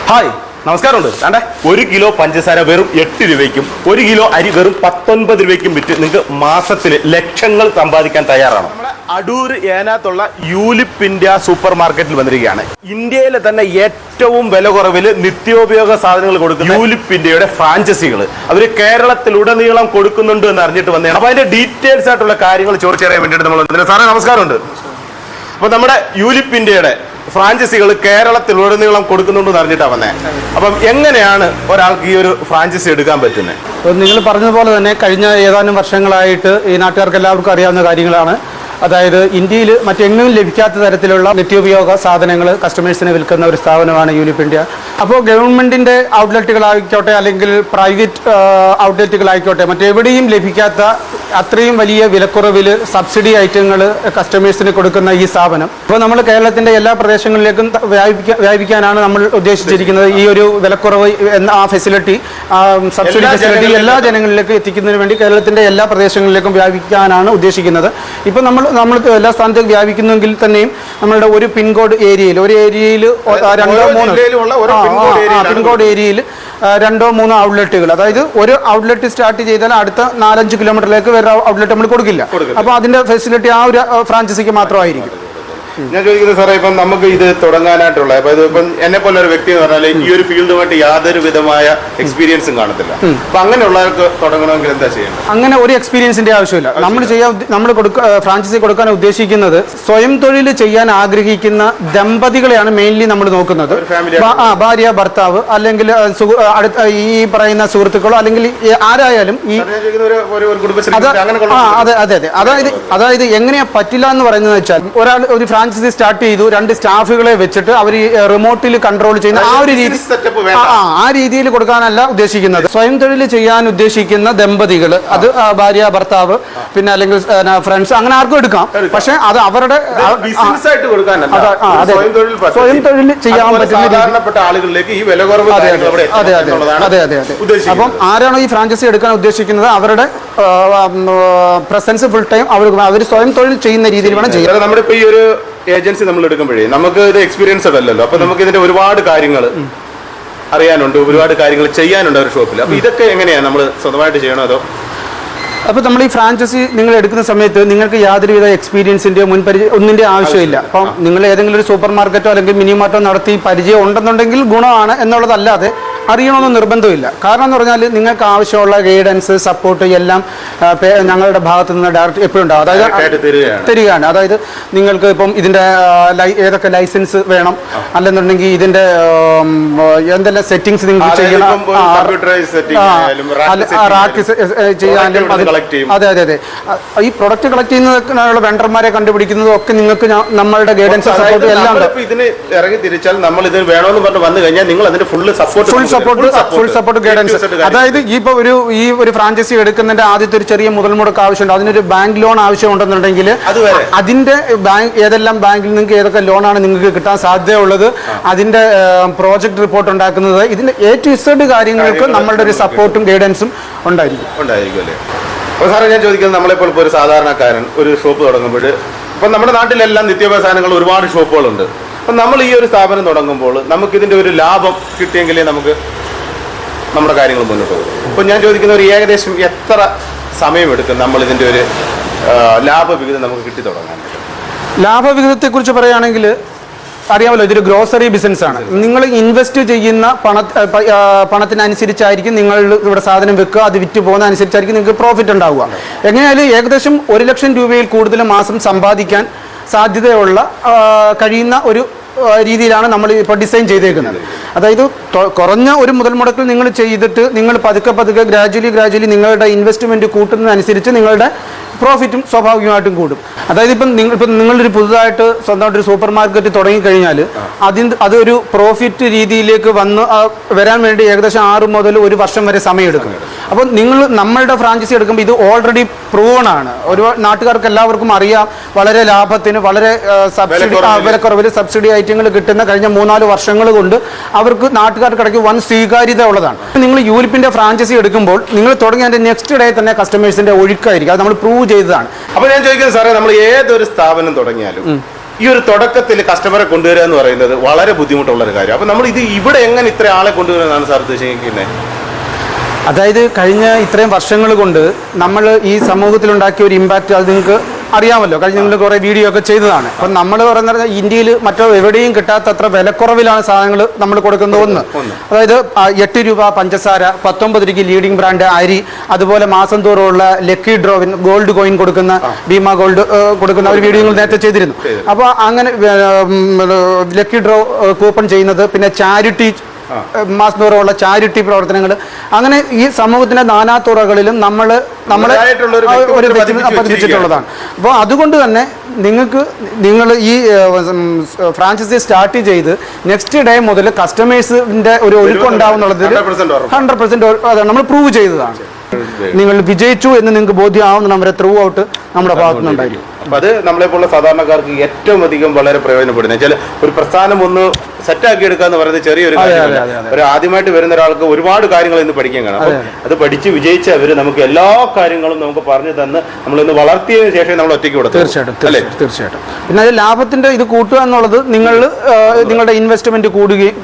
Hi നമസ്കാരമുണ്ട്. വേണ്ടേ 1 kilo പഞ്ചസാര വെറും 8 രൂപയ്ക്കും 1 കിലോ അരി വെറും 19 രൂപയ്ക്കും വിറ്റ് നിങ്ങൾക്ക് മാസത്തിൽ ലക്ഷങ്ങൾ സമ്പാദിക്കാൻ തയ്യാറാണ്. നമ്മുടെ അടൂർ ഏനാത്തുള്ള യൂലിപ്പ് ഇന്ത്യ സൂപ്പർ മാർക്കറ്റിൽ വന്നിരിക്കുകയാണ്. ഇന്ത്യയിലെ തന്നെ ഏറ്റവും വില കുറവിൽ നിത്യോപയോഗ സാധനങ്ങൾ കൊടുക്കുന്ന യൂലിപ്പ് ഇന്ത്യയുടെ ഫ്രാഞ്ചൈസികൾ അവർ കേരളത്തിലുടനീളം കൊടുക്കുന്നുണ്ട് എന്ന് അറിഞ്ഞിട്ട് വന്നതാണ്. അപ്പോൾ അതിന്റെ ഡീറ്റെയിൽസ് ആയിട്ടുള്ള കാര്യങ്ങൾ ചോദിച്ചറിയാൻ വേണ്ടിയിട്ട് നമ്മൾ സാറേ നമസ്കാരമുണ്ട്. അപ്പോൾ നമ്മുടെ യൂലിപ്പ് ഇന്ത്യയുടെ ഫ്രാഞ്ചൈസികൾ കേരളത്തിലുടനീളം കൊടുക്കുന്നുണ്ടെന്ന് അറിഞ്ഞിട്ടാണ് വന്നേ. അപ്പം എങ്ങനെയാണ് ഒരാൾക്ക് ഈ ഒരു ഫ്രാഞ്ചൈസി എടുക്കാൻ പറ്റുന്നത്? നിങ്ങൾ പറഞ്ഞതുപോലെ തന്നെ കഴിഞ്ഞ ഏതാനും വർഷങ്ങളായിട്ട് ഈ നാട്ടുകാർക്ക് എല്ലാവർക്കും അറിയാവുന്ന കാര്യങ്ങളാണ്. അതായത് ഇന്ത്യയിൽ മറ്റെങ്ങും ലഭിക്കാത്ത തരത്തിലുള്ള നിത്യോപയോഗ സാധനങ്ങൾ കസ്റ്റമേഴ്സിന് വിൽക്കുന്ന ഒരു സ്ഥാപനമാണ് യൂലിപ്പ് ഇന്ത്യ. അപ്പോൾ ഗവൺമെൻറ്റിൻ്റെ ഔട്ട്ലെറ്റുകളായിക്കോട്ടെ അല്ലെങ്കിൽ പ്രൈവറ്റ് ഔട്ട്ലെറ്റുകളായിക്കോട്ടെ മറ്റെവിടെയും ലഭിക്കാത്ത അത്രയും വലിയ വിലക്കുറവിൽ സബ്സിഡി ഐറ്റങ്ങൾ കസ്റ്റമേഴ്സിന് കൊടുക്കുന്ന ഈ സ്ഥാപനം ഇപ്പോൾ നമ്മൾ കേരളത്തിൻ്റെ എല്ലാ പ്രദേശങ്ങളിലേക്കും വ്യാപിക്കാനാണ് നമ്മൾ ഉദ്ദേശിച്ചിരിക്കുന്നത്. ഈ ഒരു വിലക്കുറവ് എന്ന ആ ഫെസിലിറ്റി സബ്സിഡി ഫെസിലിറ്റി എല്ലാ ജനങ്ങളിലേക്കും എത്തിക്കുന്നതിന് വേണ്ടി കേരളത്തിൻ്റെ എല്ലാ പ്രദേശങ്ങളിലേക്കും വ്യാപിക്കാനാണ് ഉദ്ദേശിക്കുന്നത്. ഇപ്പോൾ നമ്മൾ എല്ലാ സ്ഥാനത്തേക്ക് വ്യാപിക്കുന്നെങ്കിൽ തന്നെയും നമ്മളുടെ ഒരു പിൻകോഡ് ഏരിയയിൽ പിൻകോഡ് ഏരിയയിൽ 2-3 ഔട്ട്ലെറ്റുകൾ, അതായത് ഒരു ഔട്ട്ലെറ്റ് സ്റ്റാർട്ട് ചെയ്താൽ അടുത്ത 4-5 കിലോമീറ്ററിലേക്ക് വേറെ ഔട്ട്ലെറ്റ് നമ്മൾ കൊടുക്കില്ല. അപ്പോൾ അതിന്റെ ഫെസിലിറ്റി ആ ഒരു ഫ്രാഞ്ചൈസിക്ക് മാത്രമായിരിക്കും. ഞാൻ ചോദിക്കുന്നത് സാറേ, ഇപ്പം നമുക്ക് ഇത് തുടങ്ങാനായിട്ടുള്ള ഇപ്പം എന്നെ പോലെ ഒരു വ്യക്തി എന്ന് പറഞ്ഞാൽ ഈ ഒരു ഫീൽഡുമായിട്ട് യാതൊരു വിധമായ എക്സ്പീരിയൻസും കാണത്തില്ല. അപ്പൊ അങ്ങനെയുള്ളവർക്ക് തുടങ്ങണമെങ്കിൽ എന്താ ചെയ്യേണ്ടത്? അങ്ങനെ ഒരു എക്സ്പീരിയൻസിന്റെ ആവശ്യമില്ല. നമ്മൾ ഫ്രാഞ്ചൈസി കൊടുക്കാൻ ഉദ്ദേശിക്കുന്നത് സ്വയം തൊഴിൽ ചെയ്യാൻ ആഗ്രഹിക്കുന്ന ദമ്പതികളെയാണ് മെയിൻലി നമ്മൾ നോക്കുന്നത്. ഭാര്യ ഭർത്താവ് അല്ലെങ്കിൽ ഈ പറയുന്ന സുഹൃത്തുക്കളോ അല്ലെങ്കിൽ ആരായാലും ഈ അതായത് എങ്ങനെയാ പറ്റില്ല എന്ന് പറയുന്നത് വെച്ചാൽ ഒരാൾ ഒരു ഫ്രാഞ്ചൈസി സ്റ്റാർട്ട് ചെയ്തു, 2 സ്റ്റാഫുകളെ വെച്ചിട്ട് അവർ റിമോട്ടിൽ കൺട്രോൾ ചെയ്യുന്ന ആ രീതിയിൽ കൊടുക്കാനല്ല ഉദ്ദേശിക്കുന്നത്. സ്വയം തൊഴിൽ ചെയ്യാൻ ഉദ്ദേശിക്കുന്ന ദമ്പതികൾ, അത് ഭാര്യ ഭർത്താവ് പിന്നെ അല്ലെങ്കിൽ ഫ്രണ്ട്സ്, അങ്ങനെ ആർക്കും എടുക്കാം. പക്ഷെ അത് അവരുടെ സ്വയം തൊഴിൽ ചെയ്യാൻ പറ്റുന്ന ആളുകളിലേക്ക് ഈ വില കുറവ്. അതെ. അപ്പം ആരാണോ ഈ ഫ്രാഞ്ചൈസി എടുക്കാൻ ഉദ്ദേശിക്കുന്നത് അവരുടെ പ്രസൻസ് ഫുൾ ടൈം അവർ സ്വയം തൊഴിൽ ചെയ്യുന്ന രീതിയിൽ വേണം ചെയ്യാൻ. നമ്മുടെ ഇപ്പൊ ഈ ഒരു ഏജൻസി നമ്മൾ എടുക്കുമ്പോഴേ നമുക്ക് ഇത് എക്സ്പീരിയൻസ് അല്ലല്ലോ. അപ്പൊ നമുക്ക് ഇതിന്റെ ഒരുപാട് കാര്യങ്ങൾ അറിയാനുണ്ട്, ഒരുപാട് കാര്യങ്ങൾ ചെയ്യാനുണ്ട് ഒരു ഷോപ്പിൽ. അപ്പൊ ഇതൊക്കെ എങ്ങനെയാണ് നമ്മൾ സ്വന്തമായിട്ട് ചെയ്യണോ അതോ? അപ്പോൾ നമ്മൾ ഈ ഫ്രാഞ്ചൈസി നിങ്ങൾ എടുക്കുന്ന സമയത്ത് നിങ്ങൾക്ക് യാതൊരുവിധ എക്സ്പീരിയൻസിൻ്റെയോ മുൻപരിചയം ഒന്നിൻ്റെ ആവശ്യമില്ല. അപ്പം നിങ്ങൾ ഏതെങ്കിലും ഒരു സൂപ്പർ മാർക്കറ്റോ അല്ലെങ്കിൽ മിനി മാർട്ടോ നടത്തി പരിചയം ഉണ്ടെന്നുണ്ടെങ്കിൽ ഗുണമാണ് എന്നുള്ളതല്ലാതെ അറിയണമെന്ന് നിർബന്ധമില്ല. കാരണം എന്ന് പറഞ്ഞാൽ നിങ്ങൾക്ക് ആവശ്യമുള്ള ഗൈഡൻസ് സപ്പോർട്ട് എല്ലാം ഞങ്ങളുടെ ഭാഗത്തു നിന്ന് ഡയറക്റ്റ് എപ്പോഴും ഉണ്ടാവും. അതായത് തരികയാണ്. അതായത് നിങ്ങൾക്ക് ഇപ്പം ഇതിൻ്റെ ഏതൊക്കെ ലൈസൻസ് വേണം, അല്ലെന്നുണ്ടെങ്കിൽ ഇതിൻ്റെ എന്തെല്ലാം സെറ്റിങ്സ് നിങ്ങൾക്ക് ചെയ്യണം, റാക്ക് ചെയ്യാനും അതെ ഈ പ്രൊഡക്റ്റ് കളക്ട് ചെയ്യുന്നതിനുള്ള വെണ്ടർമാരെ കണ്ടുപിടിക്കുന്നതും ഒക്കെ നിങ്ങൾക്ക് നമ്മളുടെ ഗൈഡൻസ് സപ്പോർട്ട് എല്ലാം ഉണ്ട്. ഇതിന് ഇറങ്ങി തിരിച്ചാൽ നമ്മൾ ഇത് വേണമെന്ന് പറഞ്ഞ് വന്നു കഴിഞ്ഞാൽ നിങ്ങൾ അതിന്റെ ഫുൾ സപ്പോർട്ട് ഗൈഡൻസ്. അതായത് ഈ ഒരു ഫ്രാഞ്ചൈസി എടുക്കുന്നതിന്റെ ആദ്യത്തെ ഒരു ചെറിയ മുതൽ മുടക്ക് ആവശ്യമുണ്ട്. അതിനൊരു ബാങ്ക് ലോൺ ആവശ്യമുണ്ടെന്നുണ്ടെങ്കിൽ അതിന്റെ ഏതെല്ലാം ബാങ്കിൽ നിങ്ങൾക്ക് ഏതൊക്കെ ലോണാണ് നിങ്ങൾക്ക് കിട്ടാൻ സാധ്യതയുള്ളത്, അതിന്റെ പ്രോജക്ട് റിപ്പോർട്ട് ഉണ്ടാക്കുന്നത്, ഇതിന്റെ A to Z കാര്യങ്ങൾക്ക് നമ്മളുടെ ഒരു സപ്പോർട്ടും ഗൈഡൻസും ഉണ്ടായിരിക്കും അല്ലേ? അപ്പോൾ സാറേ ഞാൻ ചോദിക്കുന്നത്, നമ്മളിപ്പോൾ ഒരു സാധാരണക്കാരൻ ഒരു ഷോപ്പ് തുടങ്ങുമ്പോൾ ഇപ്പം നമ്മുടെ നാട്ടിലെല്ലാം നിത്യോപയോഗ സാധനങ്ങൾ ഒരുപാട് ഷോപ്പുകളുണ്ട്. അപ്പം നമ്മൾ ഈ ഒരു സ്ഥാപനം തുടങ്ങുമ്പോൾ നമുക്കിതിൻ്റെ ഒരു ലാഭം കിട്ടിയെങ്കിലേ നമുക്ക് നമ്മുടെ കാര്യങ്ങൾ മുന്നോട്ട് പോകും. അപ്പോൾ ഞാൻ ചോദിക്കുന്ന ഒരു ഏകദേശം എത്ര സമയമെടുക്കും നമ്മളിതിൻ്റെ ഒരു ലാഭവിഹിതം നമുക്ക് കിട്ടി തുടങ്ങാൻ? ലാഭവിഹിതത്തെക്കുറിച്ച് പറയുകയാണെങ്കിൽ അറിയാമല്ലോ, ഇതൊരു ഗ്രോസറി ബിസിനസ്സാണ്. നിങ്ങൾ ഇൻവെസ്റ്റ് ചെയ്യുന്ന പണത്തിനനുസരിച്ചായിരിക്കും നിങ്ങൾ ഇവിടെ സാധനം വെക്കുക, അത് വിറ്റ് പോകുന്ന അനുസരിച്ചായിരിക്കും നിങ്ങൾക്ക് പ്രോഫിറ്റ് ഉണ്ടാവുക. എങ്ങനെയായാലും ഏകദേശം 1 ലക്ഷം രൂപയിൽ കൂടുതൽ മാസം സമ്പാദിക്കാൻ സാധ്യതയുള്ള കഴിയുന്ന ഒരു രീതിയിലാണ് നമ്മൾ ഇപ്പോൾ ഡിസൈൻ ചെയ്തേക്കുന്നത്. അതായത് കുറഞ്ഞ ഒരു മുതൽ മുടക്കിൽ നിങ്ങൾ ചെയ്തിട്ട് നിങ്ങൾ പതുക്കെ ഗ്രാജുവലി നിങ്ങളുടെ ഇൻവെസ്റ്റ്മെൻറ്റ് കൂട്ടുന്നതനുസരിച്ച് നിങ്ങളുടെ പ്രോഫിറ്റും സ്വാഭാവികമായിട്ടും കൂടും. അതായത് ഇപ്പം നിങ്ങളൊരു പുതുതായിട്ട് സ്വന്തമായിട്ടൊരു സൂപ്പർ മാർക്കറ്റ് തുടങ്ങിക്കഴിഞ്ഞാൽ അതൊരു പ്രോഫിറ്റ് രീതിയിലേക്ക് വരാൻ വേണ്ടി ഏകദേശം 6 മുതൽ 1 വർഷം വരെ സമയമെടുക്കും. അപ്പോൾ നമ്മളുടെ ഫ്രാഞ്ചൈസി എടുക്കുമ്പോൾ ഇത് ഓൾറെഡി പ്രൂവൺ ആണ്. ഒരുപാട് നാട്ടുകാർക്ക് എല്ലാവർക്കും അറിയാം, വളരെ ലാഭത്തിന് വളരെ വിലക്കുറവിൽ സബ്സിഡി ഐറ്റങ്ങൾ കിട്ടുന്ന കഴിഞ്ഞ 3-4 വർഷങ്ങൾ കൊണ്ട് അവർക്ക് നാട്ടുകാർക്കിടയ്ക്ക് വൻ സ്വീകാര്യത ഉള്ളതാണ്. നിങ്ങൾ യൂലിപ്പിന്റെ ഫ്രാഞ്ചൈസി എടുക്കുമ്പോൾ നിങ്ങൾ തുടങ്ങിയ നെക്സ്റ്റ് ഡേ തന്നെ കസ്റ്റമേഴ്സിന്റെ ഒഴുക്കായിരിക്കും. അത് നമ്മൾ പ്രൂവ് ചെയ്തതാണ്. അപ്പോൾ ഞാൻ ചോദിക്കുന്നത് സാറേ, നമ്മൾ ഏതൊരു സ്ഥാപനം തുടങ്ങിയാലും ഈ ഒരു തുടക്കത്തിൽ കസ്റ്റമറെ കൊണ്ടുവരിക എന്ന് പറയുന്നത് വളരെ ബുദ്ധിമുട്ടുള്ള ഒരു കാര്യം. അപ്പൊ നമ്മൾ ഇത് ഇവിടെ എങ്ങനെ ഇത്ര ആളെ കൊണ്ടുവരുന്നതാണ് സാർ ഉദ്ദേശിക്കുന്നത്? അതായത് കഴിഞ്ഞ ഇത്രയും വർഷങ്ങൾ കൊണ്ട് നമ്മൾ ഈ സമൂഹത്തിലുണ്ടാക്കിയ ഒരു ഇമ്പാക്റ്റ് അത് നിങ്ങൾക്ക് അറിയാമല്ലോ. കഴിഞ്ഞ നിങ്ങൾ കുറേ വീഡിയോ ഒക്കെ ചെയ്തതാണ്. അപ്പം നമ്മൾ പറയുന്നത് ഇന്ത്യയിൽ എവിടെയും കിട്ടാത്തത്ര വിലക്കുറവിലാണ് സാധനങ്ങൾ നമ്മൾ കൊടുക്കുന്നത്. ഒന്ന്, അതായത് 8 രൂപ പഞ്ചസാര, 19 രൂപയ്ക്ക് ലീഡിംഗ് ബ്രാൻഡ് അരി, അതുപോലെ മാസം തോറുമുള്ള ലക്കി ഡ്രോവിൻ ഗോൾഡ് കോയിൻ കൊടുക്കുന്ന ഭീമ ഗോൾഡ് കൊടുക്കുന്ന ഒരു വീഡിയോ നേരത്തെ ചെയ്തിരുന്നു. അപ്പോൾ അങ്ങനെ ലക്കി ഡ്രോ കൂപ്പൺ ചെയ്യുന്നത്, പിന്നെ ചാരിറ്റി മാസം തോറുമുള്ള ചാരിറ്റി പ്രവർത്തനങ്ങൾ, അങ്ങനെ ഈ സമൂഹത്തിന്റെ നാനാതുറകളിലും നമ്മൾ പതിപ്പിച്ചിട്ടുള്ളതാണ്. അപ്പോൾ അതുകൊണ്ട് തന്നെ നിങ്ങൾ ഈ ഫ്രാഞ്ചൈസി സ്റ്റാർട്ട് ചെയ്ത് നെക്സ്റ്റ് ഡേ മുതൽ കസ്റ്റമേഴ്സിന്റെ ഒരു ഒഴുക്കുണ്ടാവുന്നുള്ളതിൽ 100% നമ്മൾ പ്രൂവ് ചെയ്തതാണ്. നിങ്ങൾ വിജയിച്ചു എന്ന് നിങ്ങൾക്ക് ബോധ്യമാവുന്ന നമ്മുടെ ത്രൂ ഔട്ട് നമ്മുടെ ഭാഗത്തുനിന്നുണ്ടായിരിക്കും. അപ്പൊ അത് നമ്മളെ പോലുള്ള സാധാരണക്കാർക്ക് ഏറ്റവും അധികം വളരെ പ്രയോജനപ്പെടുന്നത് വെച്ചാൽ ഒരു പ്രസ്ഥാനം ഒന്ന് സെറ്റാക്കി എടുക്കുക എന്ന് പറയുന്നത് ചെറിയൊരു കാര്യമല്ല. ഒരു ആദ്യമായിട്ട് വരുന്ന ഒരാൾക്ക് ഒരുപാട് കാര്യങ്ങൾ ഇന്ന് പഠിക്കാൻ കാണാം. അപ്പൊ അത് പഠിച്ച് വിജയിച്ച അവര് നമുക്ക് എല്ലാ കാര്യങ്ങളും നമുക്ക് പറഞ്ഞു തന്ന് നമ്മളിന്ന് വളർത്തിയതിനു ശേഷം നമ്മൾ ഒറ്റയ്ക്ക് കൊടുത്തു. തീർച്ചയായിട്ടും. പിന്നെ അത് ലാഭത്തിന്റെ ഇത് കൂട്ടുക എന്നുള്ളത് നിങ്ങളുടെ ഇൻവെസ്റ്റ്മെന്റ് കൂടുകയും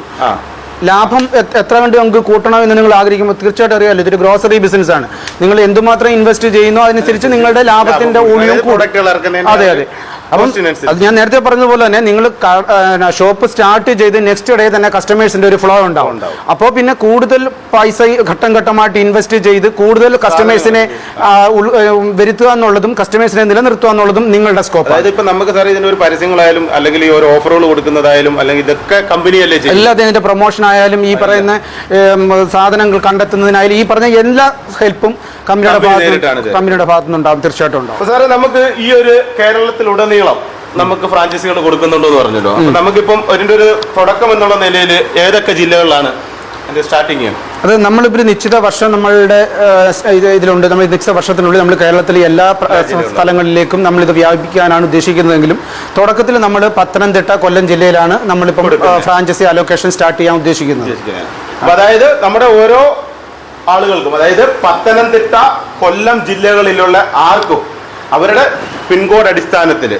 ലാഭം എത്ര കണ്ട് നമുക്ക് കൂട്ടണം എന്ന് നിങ്ങൾ ആഗ്രഹിക്കുമ്പോൾ തീർച്ചയായിട്ടും അറിയാമല്ലോ, ഇതൊരു ഗ്രോസറി ബിസിനസ് ആണ്. നിങ്ങൾ എന്തുമാത്രം ഇൻവെസ്റ്റ് ചെയ്യുന്നു അതനുസരിച്ച് നിങ്ങളുടെ ലാഭത്തിന്റെ ഊണിയും കൂടും. അതെ. അപ്പം അത് ഞാൻ നേരത്തെ പറഞ്ഞതുപോലെ തന്നെ നിങ്ങൾ ഷോപ്പ് സ്റ്റാർട്ട് ചെയ്ത് നെക്സ്റ്റ് ഡേ തന്നെ കസ്റ്റമേഴ്സിന്റെ ഒരു ഫ്ലോ ഉണ്ടാവും. അപ്പോൾ പിന്നെ കൂടുതൽ പൈസ ഘട്ടം ഘട്ടമായിട്ട് ഇൻവെസ്റ്റ് ചെയ്ത് കൂടുതൽ കസ്റ്റമേഴ്സിനെ വരുത്തുക എന്നുള്ളതും കസ്റ്റമേഴ്സിനെ നിലനിർത്തുക എന്നുള്ളതും നിങ്ങളുടെ സ്കോപ്പ്. അതായത് ഇപ്പൊ നമുക്ക് സാർ ഇതിന്റെ ഒരു പരസ്യങ്ങളായാലും അല്ലെങ്കിൽ ഈ ഒരു ഓഫറുകൾ കൊടുക്കുന്നതായാലും അല്ലെങ്കിൽ ഇതൊക്കെ കമ്പനിയല്ലേ എല്ലാത്തിനും ഇതിന്റെ പ്രൊമോഷൻ ആയാലും ഈ പറയുന്ന സാധനങ്ങൾ കണ്ടെത്തുന്നതിനായാലും ഈ പറഞ്ഞ എല്ലാ ഹെൽപ്പും കമ്പനിയുടെ ഭാഗത്തുനിന്നുണ്ടാവും. തീർച്ചയായിട്ടും ഉണ്ടാവും. സാറേ, നമുക്ക് ഈ ഒരു കേരളത്തിലുടനീളം നമുക്ക് ഫ്രാഞ്ചൈസികൾ കൊടുക്കുന്നുണ്ടോ എന്ന് പറഞ്ഞല്ലോ. അപ്പൊ നമുക്കിപ്പം അതിന്റെ ഒരു തുടക്കം എന്നുള്ള നിലയിൽ ഏതൊക്കെ ജില്ലകളിലാണ് സ്റ്റാർട്ടിങ് ചെയ്യാൻ? അത് നമ്മളിപ്പോൾ നിശ്ചിത വർഷം നമ്മളുടെ ഇതിലുണ്ട്. നമ്മൾ നിശ്ചിത വർഷത്തിനുള്ളിൽ നമ്മൾ കേരളത്തിലെ എല്ലാ സ്ഥലങ്ങളിലേക്കും നമ്മളിത് വ്യാപിപ്പിക്കാനാണ് ഉദ്ദേശിക്കുന്നതെങ്കിലും തുടക്കത്തിൽ നമ്മൾ പത്തനംതിട്ട, കൊല്ലം ജില്ലയിലാണ് നമ്മളിപ്പം ഫ്രാഞ്ചൈസി അലോക്കേഷൻ സ്റ്റാർട്ട് ചെയ്യാൻ ഉദ്ദേശിക്കുന്നത്. അതായത് നമ്മുടെ ഓരോ ആളുകൾക്കും, അതായത് പത്തനംതിട്ട, കൊല്ലം ജില്ലകളിലുള്ള ആർക്കും അവരുടെ പിൻകോഡ് അടിസ്ഥാനത്തിൽ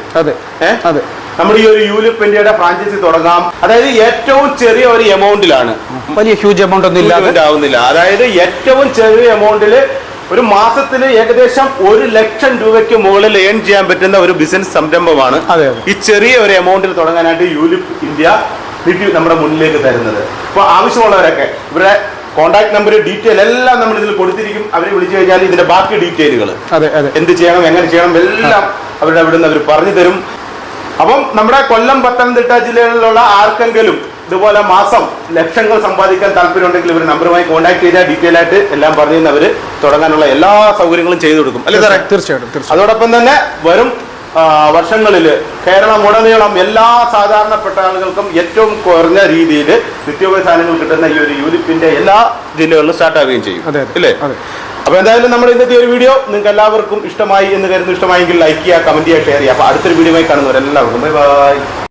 നമ്മുടെ ഈ ഒരു യൂലിപ്പ് ഇന്ത്യയുടെ ഫ്രാഞ്ചൈസി തുടങ്ങാം. അതായത് ഏറ്റവും ചെറിയ ഒരു എമൗണ്ടിലാണ്, വലിയ ഹ്യൂജ് എമൗണ്ട് ഒന്നും ആവുന്നില്ല. അതായത് ഏറ്റവും ചെറിയ എമൗണ്ടിൽ ഒരു മാസത്തിൽ ഏകദേശം 1 ലക്ഷം രൂപയ്ക്ക് മുകളിൽ ഏൺ ചെയ്യാൻ പറ്റുന്ന ഒരു ബിസിനസ് സംരംഭമാണ് ഈ ചെറിയ ഒരു എമൗണ്ടിൽ തുടങ്ങാനായിട്ട് യൂലിപ്പ് ഇന്ത്യ നമ്മുടെ മുന്നിലേക്ക് തരുന്നത്. അപ്പോൾ ആവശ്യമുള്ളവരൊക്കെ ഇവരുടെ കോൺടാക്ട് നമ്പർ, ഡീറ്റെയിൽ എല്ലാം നമ്മൾ ഇതിൽ കൊടുത്തിരിക്കും. അവരെ വിളിച്ചു കഴിഞ്ഞാൽ ഇതിന്റെ ബാക്കി ഡീറ്റെയിലുകൾ എന്ത് ചെയ്യണം, എങ്ങനെ ചെയ്യണം എല്ലാം അവരുടെ അവിടെ നിന്ന് അവർ പറഞ്ഞു തരും. അപ്പം നമ്മുടെ കൊല്ലം, പത്തനംതിട്ട ജില്ലകളിലുള്ള ആർക്കെങ്കിലും ഇതുപോലെ മാസം ലക്ഷങ്ങൾ സമ്പാദിക്കാൻ താല്പര്യമുണ്ടെങ്കിൽ ഇവർ നമ്പറുമായി കോൺടാക്ട് ചെയ്താൽ ഡീറ്റെയിൽ ആയിട്ട് എല്ലാം പറഞ്ഞു തന്ന് അവർ തുടങ്ങാനുള്ള എല്ലാ സൗകര്യങ്ങളും ചെയ്തു കൊടുക്കും. അല്ലേ സാറേ? തീർച്ചയായിട്ടും. അതോടൊപ്പം തന്നെ വരും വർഷങ്ങളിൽ കേരളം ഉടനീളം എല്ലാ സാധാരണപ്പെട്ട ആളുകൾക്കും ഏറ്റവും കുറഞ്ഞ രീതിയിൽ നിത്യോപയോഗ സാധനങ്ങൾ കിട്ടുന്ന ഈ ഒരു യൂലിപ്പിന്റെ എല്ലാ ജില്ലകളിലും സ്റ്റാർട്ട് ആവുകയും ചെയ്യും. അല്ലേ? അപ്പൊ എന്തായാലും നമ്മുടെ ഇന്നത്തെ ഒരു വീഡിയോ നിങ്ങൾക്ക് എല്ലാവർക്കും ഇഷ്ടമായി എന്ന് കരുതുന്നു. ഇഷ്ടമായെങ്കിൽ ലൈക്ക് ചെയ്യുക, കമന്റ് ചെയ്യുക, ഷെയർ ചെയ്യുക. അപ്പൊ അടുത്തൊരു വീഡിയോയുമായി കാണുന്നവരെല്ലാവർക്കും ബൈ ബൈ.